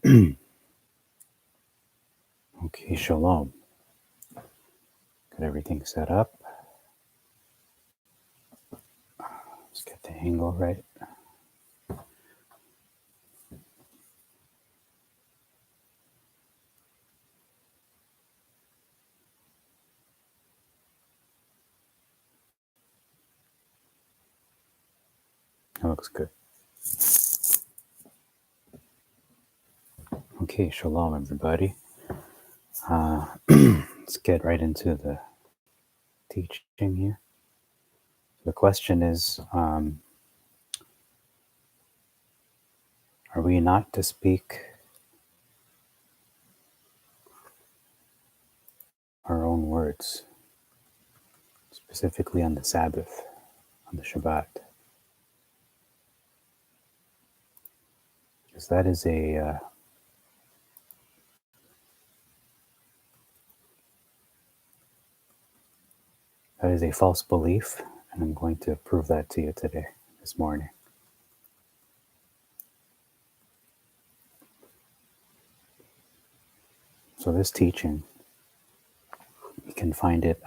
Okay, shalom. Got everything set up. Let's get the angle right. That looks good. Okay, shalom, everybody. Let's get right into the teaching here. The question is, are we not to speak our own words, specifically on the Sabbath, on the Shabbat? Because that is a false belief, and I'm going to prove that to you today, this morning. So this teaching, you can find it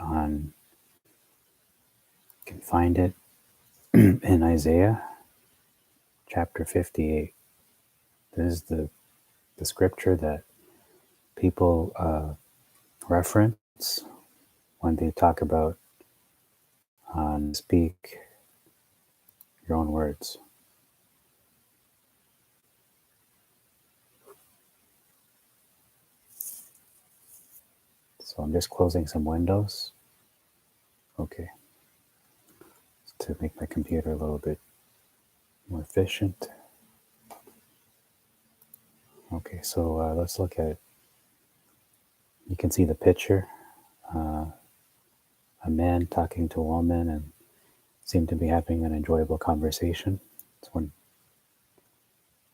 in Isaiah chapter 58. This is the scripture that people reference when they talk about speak your own words. So I'm just closing some windows. Okay. To make my computer a little bit more efficient. Okay, so let's look at it. You can see the picture. A man talking to a woman and seem to be having an enjoyable conversation. It's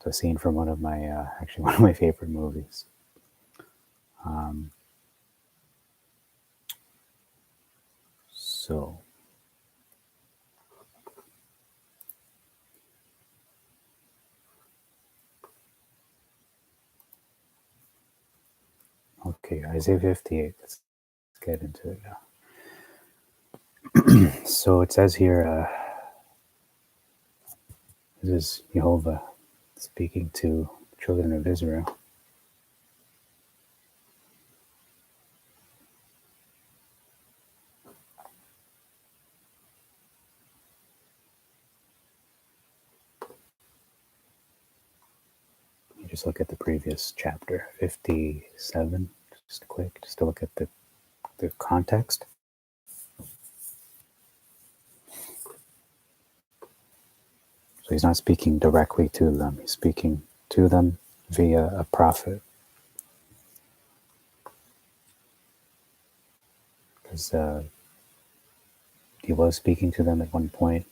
a scene from one of my favorite movies. So okay, Isaiah 58. Let's get into it now. So it says here, this is Jehovah speaking to children of Israel. You just look at the previous chapter, 57, just to look at the context. So he's not speaking directly to them. He's speaking to them via a prophet. Because he was speaking to them at one point,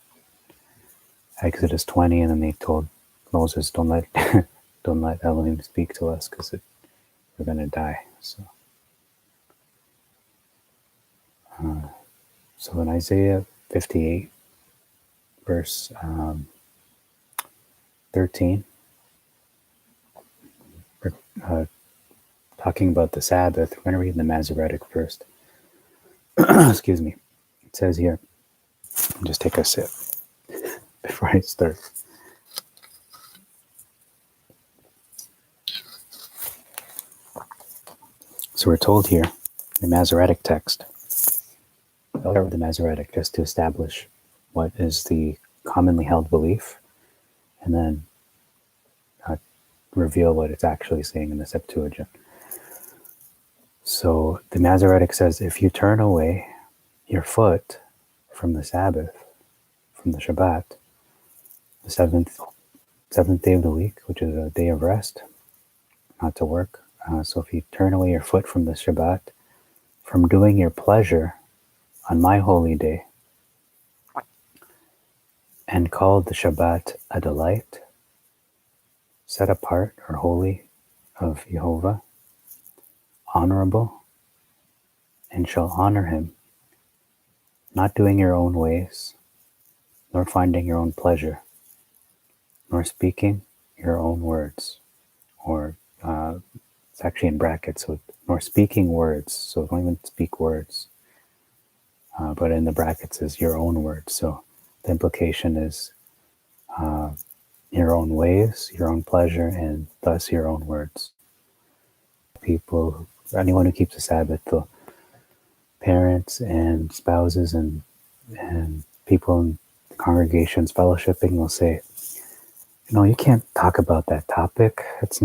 Exodus 20, and then they told Moses, don't let Elohim speak to us because we're going to die. So in Isaiah 58, verse 13, we're talking about the Sabbath. We're going to read the Masoretic first. Excuse me. It says here, just take a sip before I start. So we're told here, the Masoretic text, I'll start with the Masoretic just to establish what is the commonly held belief, and then reveal what it's actually saying in the Septuagint. So the Masoretic says, if you turn away your foot from the Sabbath, from the Shabbat, the seventh day of the week, which is a day of rest, not to work. So if you turn away your foot from the Shabbat, from doing your pleasure on my holy day, and call the Shabbat a delight, set apart or holy of Jehovah, honorable, and shall honor him, not doing your own ways, nor finding your own pleasure, nor speaking your own words, or it's actually in brackets, so nor speaking words, so don't even speak words. But in the brackets is your own words. So the implication is your own ways, your own pleasure, and thus your own words. People, anyone who keeps the Sabbath, the parents and spouses and people in congregations fellowshipping will say, you can't talk about that topic. That's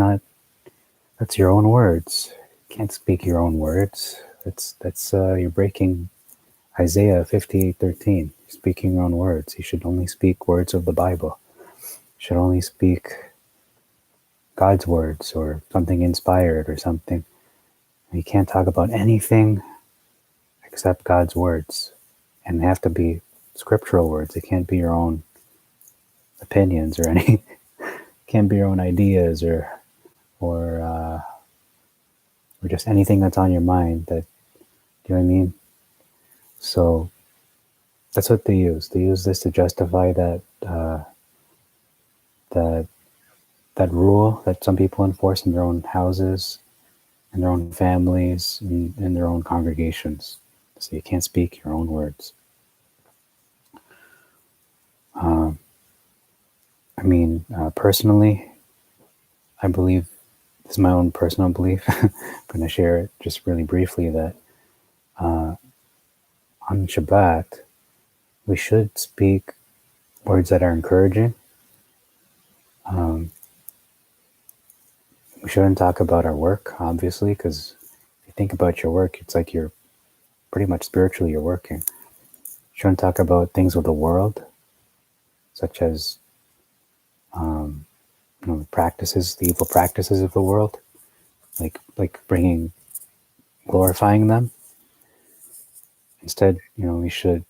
your own words. You can't speak your own words. You're breaking Isaiah 58:13. You're speaking your own words. You should only speak words of the Bible. You should only speak God's words or something inspired or something. You can't talk about anything except God's words. And they have to be scriptural words. They can't be your own opinions or any can't be your own ideas or just anything that's on your mind that, you know what I mean? So that's what they use. They use this to justify that that rule that some people enforce in their own houses, in their own families, in their own congregations. So you can't speak your own words. Personally, I believe, this is my own personal belief, I'm going to share it just really briefly, that on Shabbat, we should speak words that are encouraging. We shouldn't talk about our work, obviously, because if you think about your work, it's like you're pretty much spiritually you're working. You shouldn't talk about things of the world, such as the evil practices of the world, like glorifying them. Instead, we should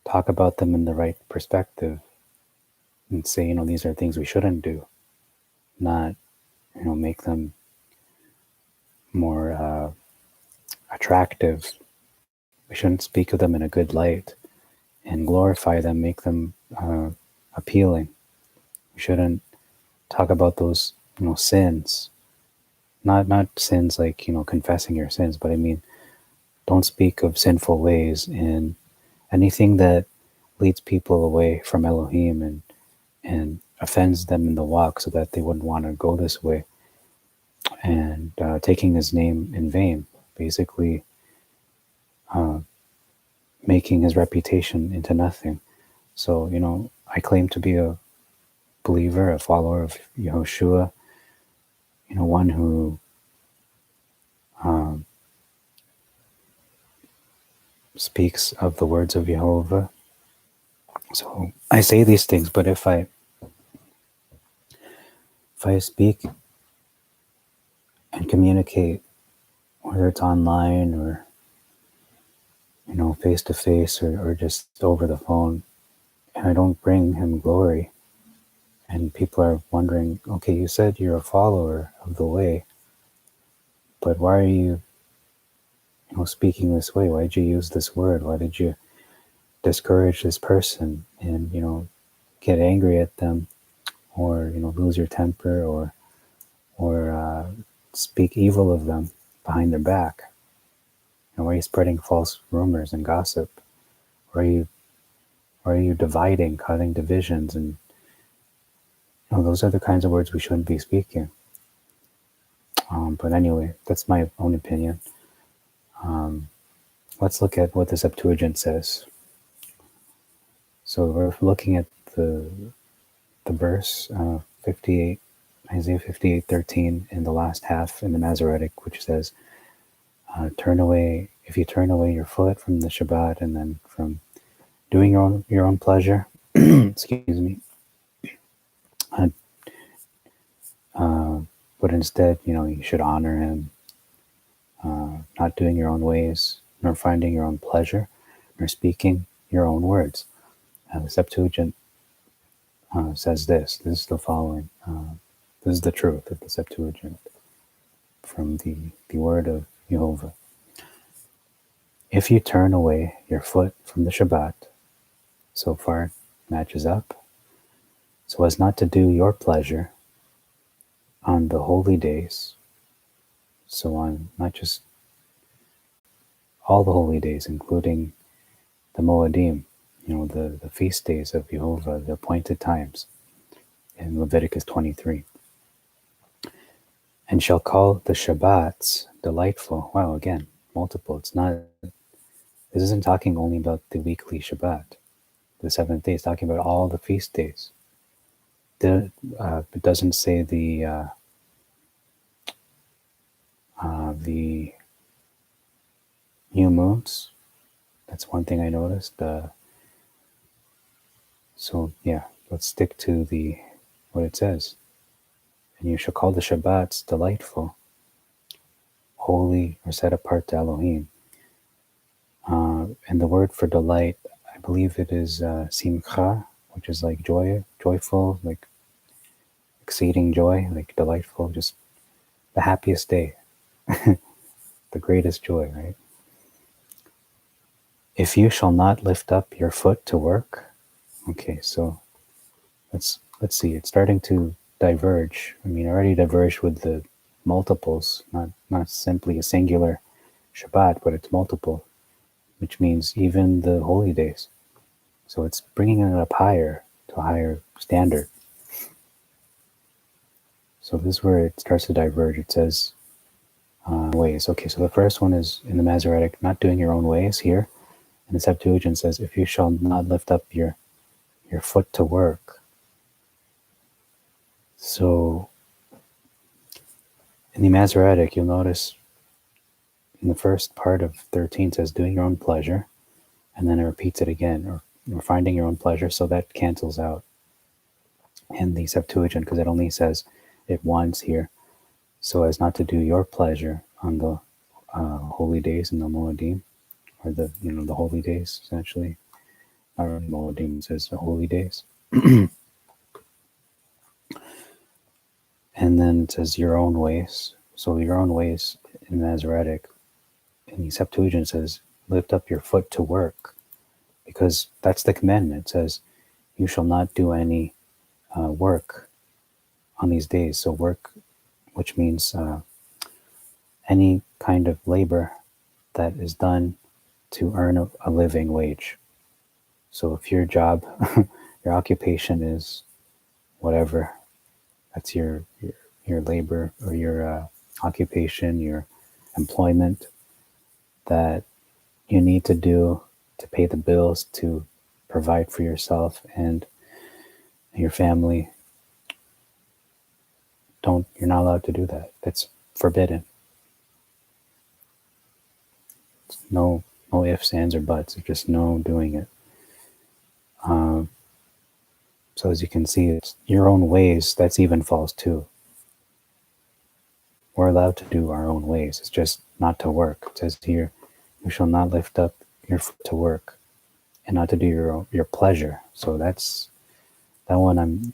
talk about them in the right perspective and say, these are things we shouldn't do, not, make them more attractive. We shouldn't speak of them in a good light and glorify them, make them appealing. We shouldn't talk about those, sins, not sins like, confessing your sins, but I mean, don't speak of sinful ways and anything that leads people away from Elohim and offends them in the walk so that they wouldn't want to go this way, and taking his name in vain, basically making his reputation into nothing. So, I claim to be a believer, a follower of Yehoshua, one who speaks of the words of Jehovah. So I say these things, but if I speak and communicate, whether it's online or face to face or just over the phone, and I don't bring him glory, and people are wondering, okay, you said you're a follower of the way, but why are you speaking this way? Why did you use this word? Why did you discourage this person and get angry at them, or lose your temper, or speak evil of them behind their back? Why are you spreading false rumors and gossip? Why are you dividing, causing divisions? And those are the kinds of words we shouldn't be speaking. But anyway, that's my own opinion. Let's look at what the Septuagint says. So we're looking at the verse 58, Isaiah 58:13, in the last half in the Masoretic, which says, if you turn away your foot from the Shabbat and then from doing your own pleasure, excuse me, but instead, you should honor him, not doing your own ways, nor finding your own pleasure, nor speaking your own words. The Septuagint says this. This is the following. This is the truth of the Septuagint from the word of Jehovah. If you turn away your foot from the Shabbat, so far it matches up, so as not to do your pleasure, on the holy days, so on not just all the holy days, including the Moedim, the feast days of Jehovah, the appointed times in Leviticus 23. And shall call the Shabbats delightful. Wow, again, multiple. This isn't talking only about the weekly Shabbat. The seventh day is talking about all the feast days. It doesn't say the new moons. That's one thing I noticed. So yeah, let's stick to what it says. And you shall call the Shabbats delightful, holy, or set apart to Elohim. And the word for delight, I believe it is simcha, which is like joyful, like exceeding joy, like delightful, just the happiest day, the greatest joy, right? If you shall not lift up your foot to work. Okay, so let's see. It's starting to diverge. I mean, already diverged with the multiples, not simply a singular Shabbat, but it's multiple, which means even the holy days. So it's bringing it up higher to a higher standard. So this is where it starts to diverge. It says ways. Okay, so the first one is in the Masoretic, not doing your own ways here. And the Septuagint says, if you shall not lift up your foot to work. So in the Masoretic, you'll notice in the first part of 13 says doing your own pleasure, and then it repeats it again, or finding your own pleasure, so that cancels out. And the Septuagint, because it only says it once here, so as not to do your pleasure on the holy days and the Moedim, or the holy days essentially. Not really Moedim, it says the holy days. And then it says your own ways. So your own ways in the Masoretic, in the Septuagint says lift up your foot to work, because that's the commandment. It says you shall not do any work on these days. So work, which means any kind of labor that is done to earn a living wage. So if your job, your occupation is whatever, that's your labor or your occupation, your employment that you need to do to pay the bills, to provide for yourself and your family. You're not allowed to do that. That's forbidden. It's no ifs, ands, or buts. It's just no doing it. So as you can see, it's your own ways. That's even false too. We're allowed to do our own ways. It's just not to work. It says here, you shall not lift up your foot to work, and not to do your pleasure. So that one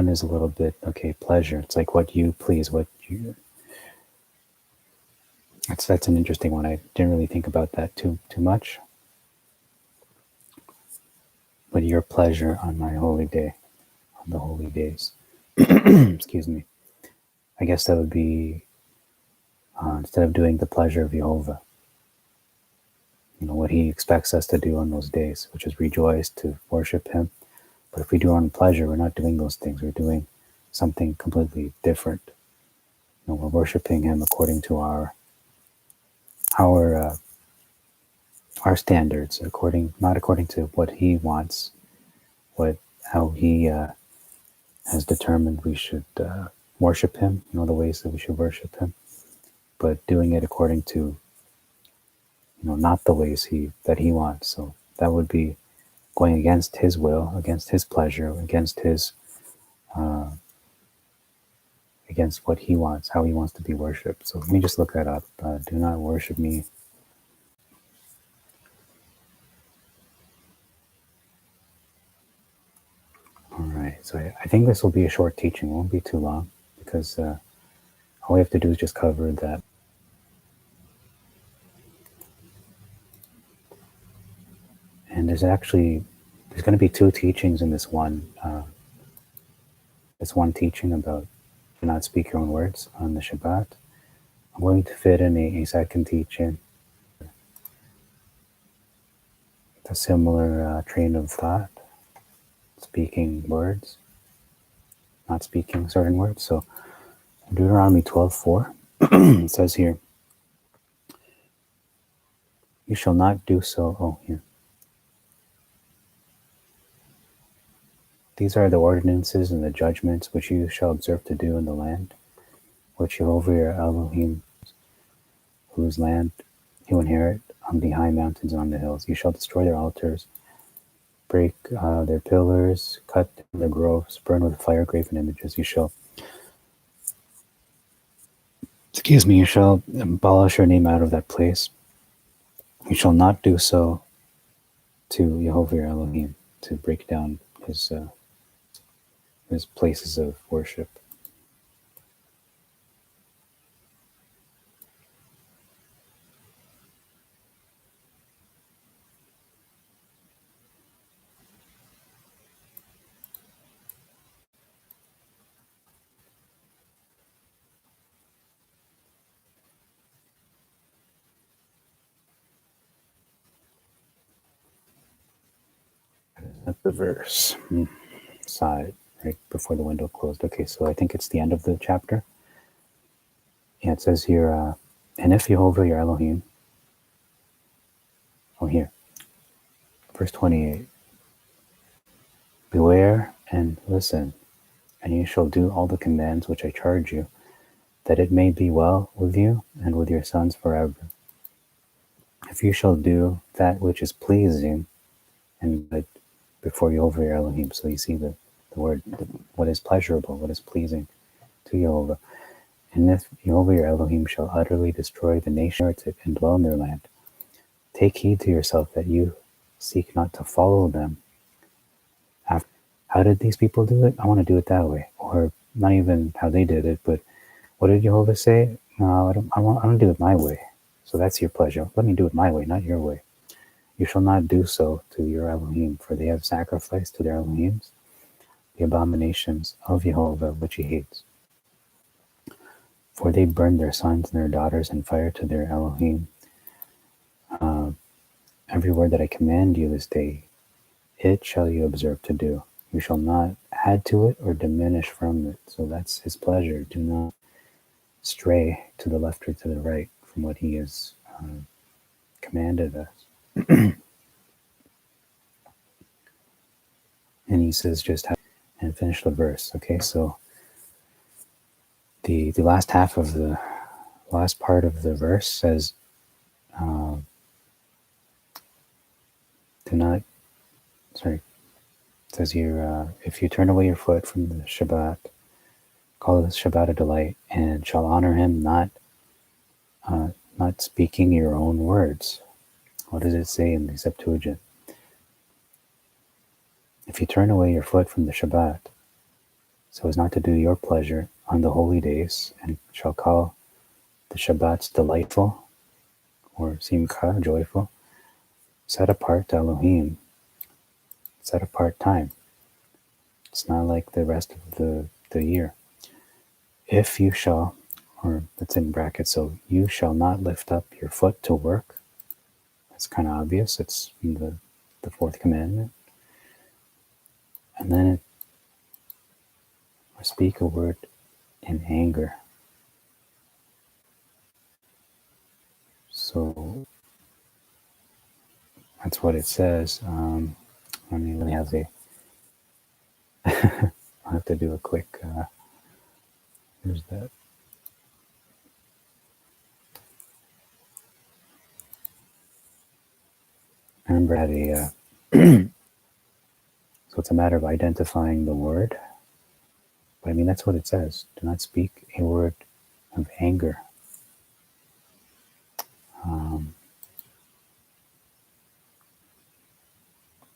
is a little bit, okay, pleasure. It's like what you please, that's an interesting one. I didn't really think about that too much. But your pleasure on my holy day, on the holy days. Excuse me. I guess that would be instead of doing the pleasure of Jehovah, what he expects us to do on those days, which is rejoice, to worship him. But if we do our own pleasure, we're not doing those things. We're doing something completely different. We're worshiping him according to our standards, not according to what he wants, how he has determined we should worship him, the ways that we should worship him, but doing it according to, not the ways that he wants. So that would be going against his will, against his pleasure, against what he wants, how he wants to be worshipped. So let me just look that up. Do not worship me. All right. So I think this will be a short teaching. It won't be too long, because all we have to do is just cover that. And there's going to be two teachings in this one this one teaching about do not speak your own words on the Shabbat, I'm going to fit in a second teaching, a similar train of thought, speaking words, not speaking certain words. So Deuteronomy 12:4 it says here, you shall not do so. Oh, here. These are the ordinances and the judgments which you shall observe to do in the land, which Jehovah your Elohim, whose land you inherit on the high mountains and on the hills. You shall destroy their altars, break their pillars, cut their groves, burn with fire graven images. You shall abolish your name out of that place. You shall not do so to Jehovah your Elohim, to break down his places of worship. That's the verse. Side, right before the window closed. Okay, so I think it's the end of the chapter. Yeah, it says here, and if Jehovah your Elohim, oh here, verse 28, beware and listen, and you shall do all the commands which I charge you, that it may be well with you and with your sons forever. If you shall do that which is pleasing and good before Jehovah your Elohim. So you see the word, what is pleasurable, what is pleasing to Jehovah. And if Jehovah your Elohim shall utterly destroy the nation and dwell in their land, take heed to yourself that you seek not to follow them. How did these people do it? I want to do it that way. Or not even how they did it, but what did Jehovah say? No, I want to do it my way. So that's your pleasure. Let me do it my way, not your way. You shall not do so to your Elohim, for they have sacrificed to their Elohims the abominations of Jehovah, which he hates. For they burned their sons and their daughters in fire to their Elohim. Every word that I command you this day, it shall you observe to do. You shall not add to it or diminish from it. So that's his pleasure. Do not stray to the left or to the right from what he has commanded us. And he says just how, and finish the verse. Okay, so the last half of the last part of the verse says, it says here, if you turn away your foot from the Shabbat, call this Shabbat a delight, and shall honor him, not speaking your own words. What does it say in the Septuagint? If you turn away your foot from the Shabbat, so as not to do your pleasure on the holy days, and shall call the Shabbats delightful, or simcha, joyful, set apart to Elohim, set apart time. It's not like the rest of the year. If you shall, or that's in brackets, so you shall not lift up your foot to work. That's kind of obvious. It's in the fourth commandment. And then it, or speak a word in anger. So that's what it says. Let me have I'll have to do a quick, here's that. I remember I had so it's a matter of identifying the word. But I mean, that's what it says. Do not speak a word of anger. I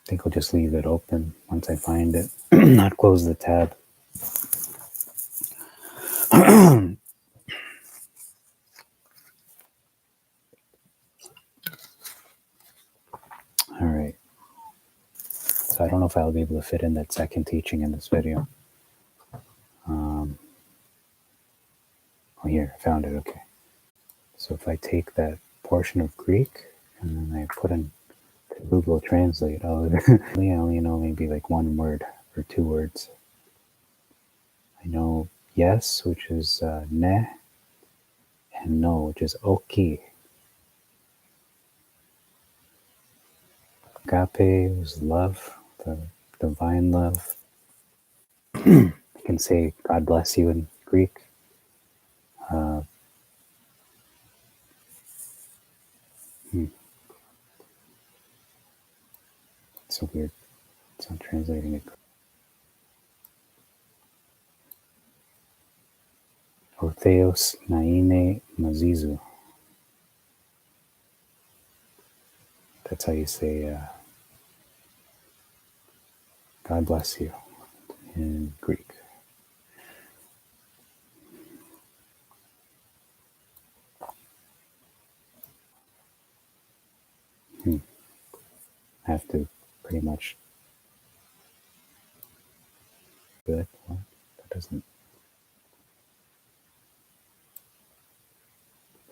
think I'll just leave it open once I find it, not close the tab. All right. So I don't know if I'll be able to fit in that second teaching in this video. here, I found it. Okay. So if I take that portion of Greek and then I put in Google Translate, I only know maybe like one word or two words. I know yes, which is ne, and no, which is oki. Agape is love, the divine love. You can say God bless you in Greek. It's so weird. It's not translating it. Otheos naine mazizu. That's how you say God bless you in Greek. I have to pretty much do it. What? That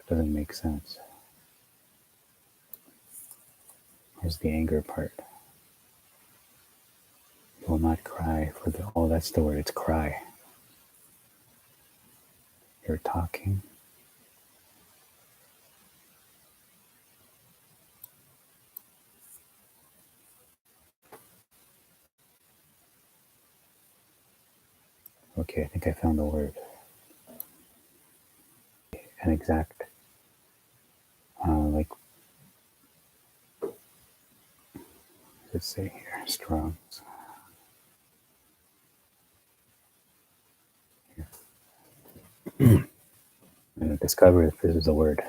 doesn't make sense. Here's the anger part. You will not cry for the. Oh, that's the word. It's cry. You're talking. Okay, I think I found the word. An exact, like, let's say here, strong. I'm going to discover if this is a word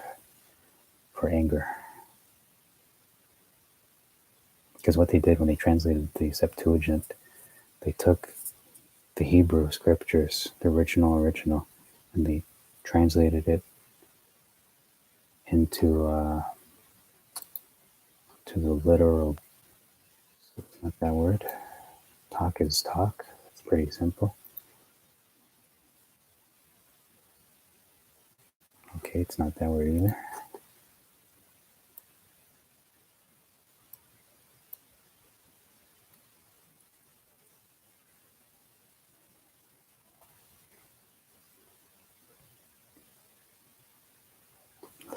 for anger. Because what they did when they translated the Septuagint, they took the Hebrew scriptures, the original, and they translated it into to the literal. So it's not that word. Talk is talk. It's pretty simple. Okay, it's not that word either.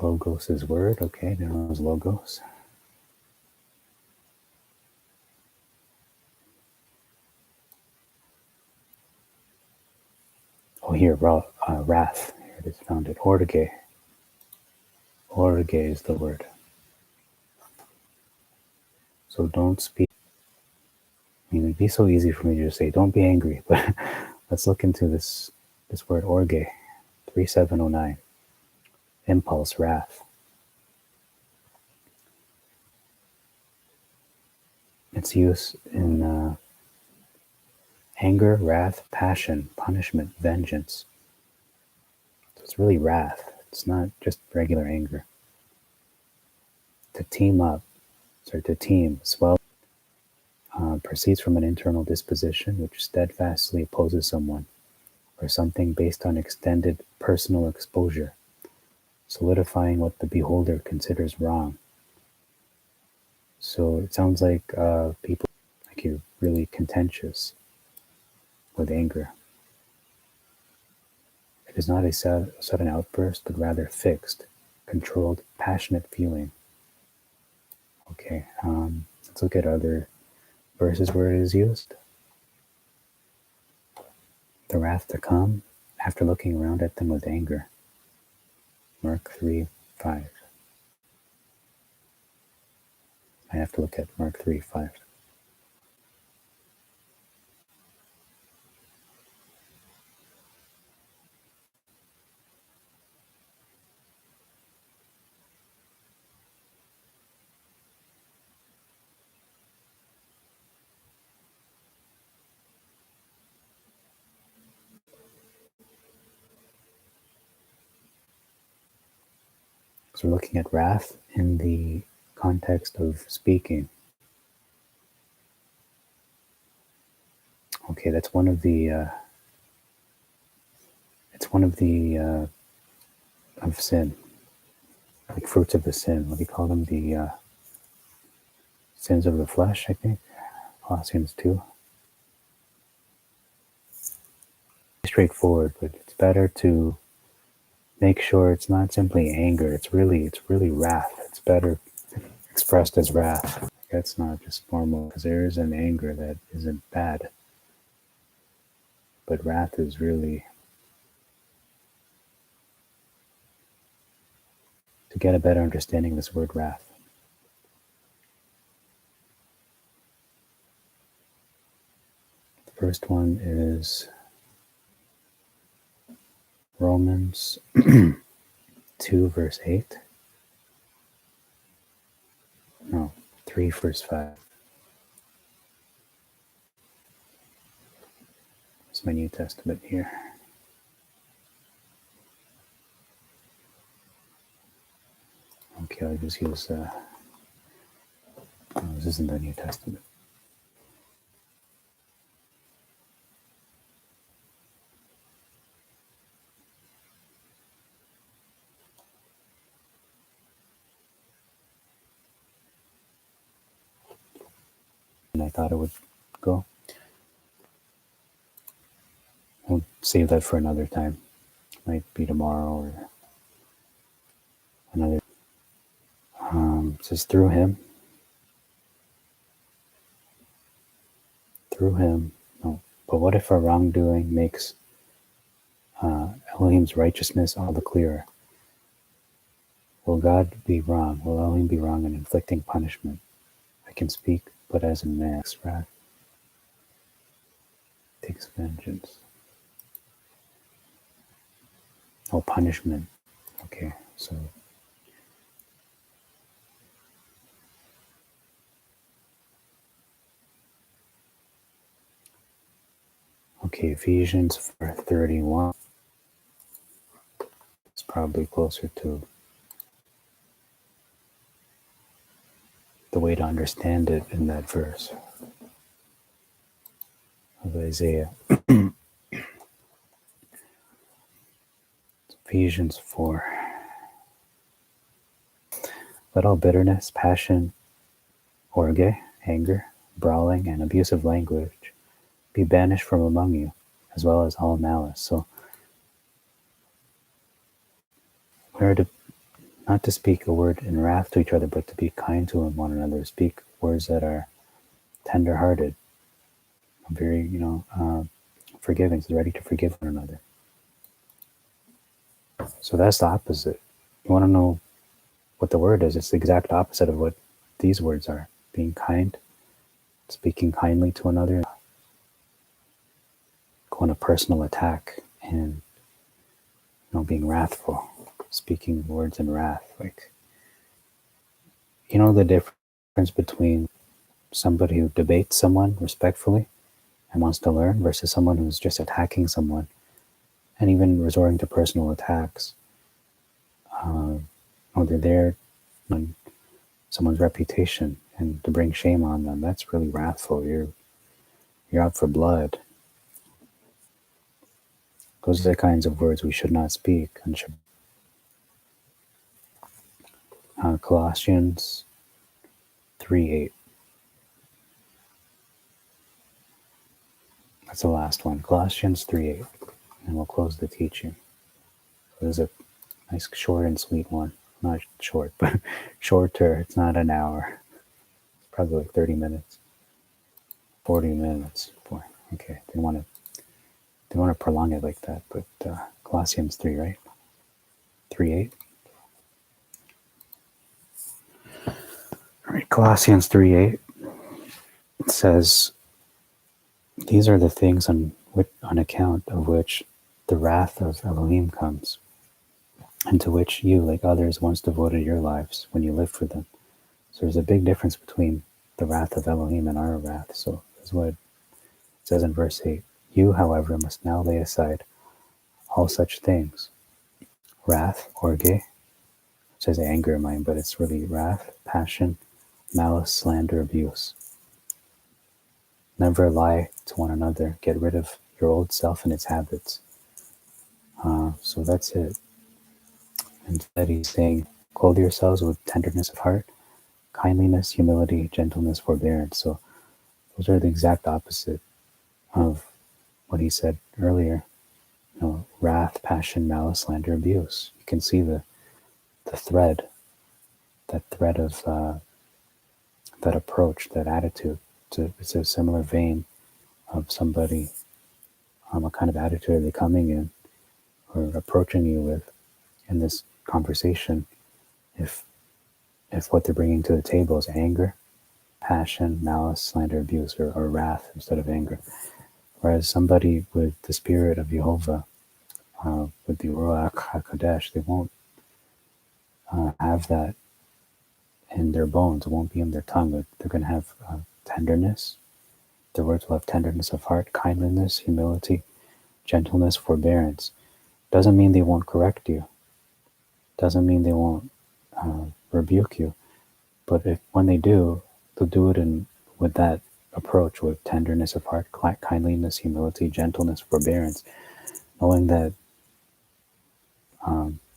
Logos is word. Okay, there was logos. Oh, here, wrath. Here it is, found it. Orge. Orge is the word. So don't speak. I mean, it'd be so easy for me to just say, don't be angry. But let's look into this word, orge, 3709. Impulse, wrath. Its use in anger, wrath, passion, punishment, vengeance. So it's really wrath. It's not just regular anger. To team up, or to team, swell, proceeds from an internal disposition which steadfastly opposes someone or something based on extended personal exposure, solidifying what the beholder considers wrong. So it sounds like people, like you're really contentious with anger. It is not a sudden outburst, but rather fixed, controlled, passionate feeling. Okay, let's look at other verses where it is used. The wrath to come after looking around at them with anger. Mark 3:5. I have to look at Mark 3:5. So we're looking at wrath in the context of speaking. Okay, that's one of the of sin, like fruits of the sin. What do you call them? The sins of the flesh, I think. Colossians 2. Straightforward, but it's better to make sure it's not simply anger. It's really wrath. It's better expressed as wrath. That's not just normal, because there is an anger that isn't bad. But wrath is really, to get a better understanding of this word wrath. The first one is Romans 2 verse 8. No, 3 verse 5. It's my New Testament here. Okay, I'll just use, oh, this isn't the New Testament. And I thought it would go. We'll save that for another time. Might be tomorrow or another. It says through him. No. But what if our wrongdoing makes Elohim's righteousness all the clearer? Will God be wrong? Will Elohim be wrong in inflicting punishment? I can speak, but as a man's wrath takes vengeance. Oh, punishment. Okay, so okay, Ephesians 4:31. It's probably closer to the way to understand it in that verse of Isaiah. Ephesians 4. Let all bitterness, passion, orge, anger, brawling, and abusive language be banished from among you, as well as all malice. So we are to not to speak a word in wrath to each other, but to be kind to one another. Speak words that are tender-hearted, very, forgiving, so ready to forgive one another. So that's the opposite. You want to know what the word is? It's the exact opposite of what these words are. Being kind, speaking kindly to another, going to personal attack, and being wrathful, speaking words in wrath. Like, the difference between somebody who debates someone respectfully and wants to learn versus someone who's just attacking someone and even resorting to personal attacks. They're there on someone's reputation and to bring shame on them. That's really wrathful. You're out for blood. Those are the kinds of words we should not speak. Colossians 3:8. That's the last one. Colossians 3:8. And we'll close the teaching. It was a nice short and sweet one. Not short, but shorter. It's not an hour. It's probably like 30 minutes. 40 minutes. Boy, okay. Didn't want to prolong it like that, but Colossians 3, right? 3:8. All right, Colossians 3:8. It says, "These are the things on account of which the wrath of Elohim comes, and to which you, like others, once devoted your lives when you lived for them." So there's a big difference between the wrath of Elohim and our wrath. So this is what it says in verse 8. "You, however, must now lay aside all such things: wrath, orge," it says anger in mine, but it's really wrath, passion, malice, slander, abuse. Never lie to one another. Get rid of your old self and its habits. So that's it. Instead, he's saying, clothe yourselves with tenderness of heart, kindliness, humility, gentleness, forbearance. So those are the exact opposite of what he said earlier. Wrath, passion, malice, slander, abuse. You can see the thread, that thread of that approach, that attitude. It's a similar vein of somebody, what kind of attitude are they coming in or approaching you with in this conversation. If what they're bringing to the table is anger, passion, malice, slander, abuse, or wrath instead of anger. Whereas somebody with the spirit of Jehovah, with the Ruach HaKodesh, they won't have that in their bones. It won't be in their tongue. They're going to have tenderness. Their words will have tenderness of heart, kindliness, humility, gentleness, forbearance. Doesn't mean they won't correct you. Doesn't mean they won't rebuke you. But when they do, they'll do it with that approach, with tenderness of heart, kindliness, humility, gentleness, forbearance, knowing that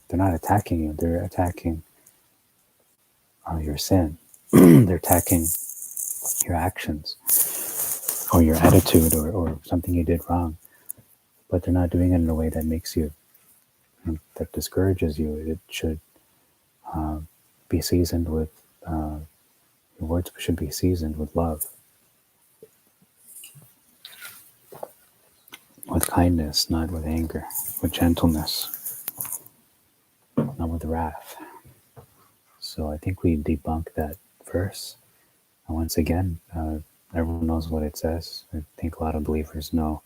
they're not attacking you. They're attacking your sin. They're attacking your actions or your attitude or something you did wrong. But they're not doing it in a way that makes you, that discourages you. It should be seasoned with, your words should be seasoned with love, with kindness, not with anger, with gentleness, not with wrath. So I think we debunked that verse. And once again, everyone knows what it says. I think a lot of believers know.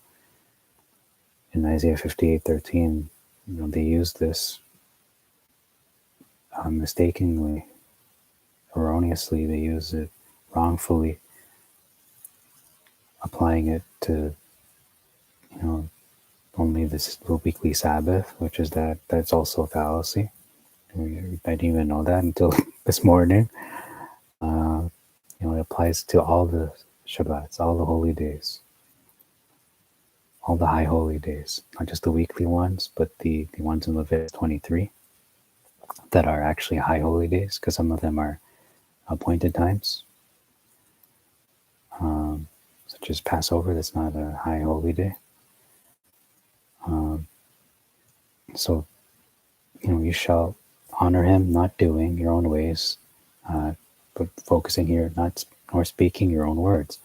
In Isaiah 58:13, they use this mistakenly, erroneously. They use it wrongfully, applying it to, only the weekly Sabbath, which is that's also a fallacy. I didn't even know that until this morning. It applies to all the Shabbats, all the holy days, all the high holy days, not just the weekly ones, but the ones in Leviticus 23 that are actually high holy days, because some of them are appointed times, such as Passover. That's not a high holy day. So, you shall honor him, not doing your own ways, but focusing here, not nor speaking your own words.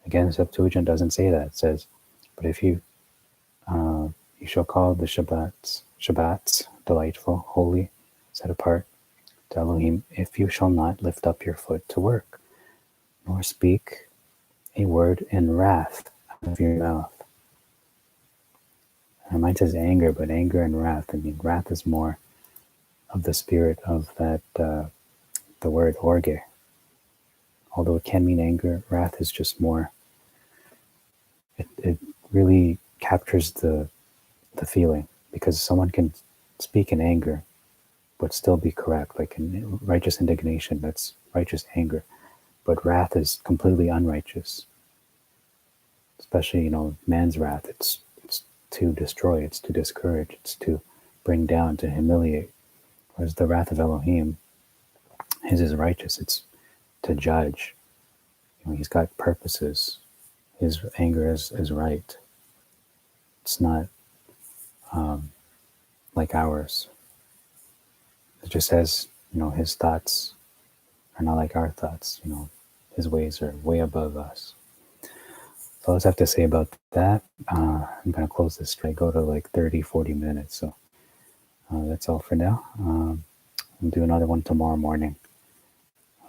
Again, the Septuagint doesn't say that. It says, but if you shall call the Shabbats delightful, holy, set apart to Elohim, if you shall not lift up your foot to work, nor speak a word in wrath out of your mouth. And mine says anger, but anger and wrath. I mean, wrath is more of the spirit of that, the word orge. Although it can mean anger, wrath is just more, it really captures the feeling, because someone can speak in anger but still be correct, like in righteous indignation, that's righteous anger. But wrath is completely unrighteous, especially, man's wrath. It's to destroy, it's to discourage, it's to bring down, to humiliate. Whereas the wrath of Elohim, his is righteous, it's to judge. He's got purposes. His anger is right. It's not like ours. It just says, his thoughts are not like our thoughts. His ways are way above us. So let's have to say about that. I'm going to close this. I go to like 30, 40 minutes. So that's all for now. We'll do another one tomorrow morning.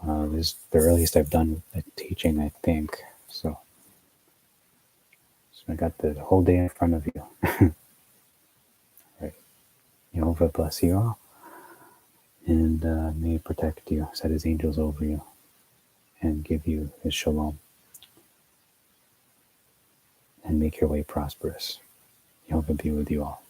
This is the earliest I've done a teaching, I think. So I got the whole day in front of you. All right. Jehovah bless you all. And may he protect you, set his angels over you, and give you his shalom, and make your way prosperous. Jehovah be with you all.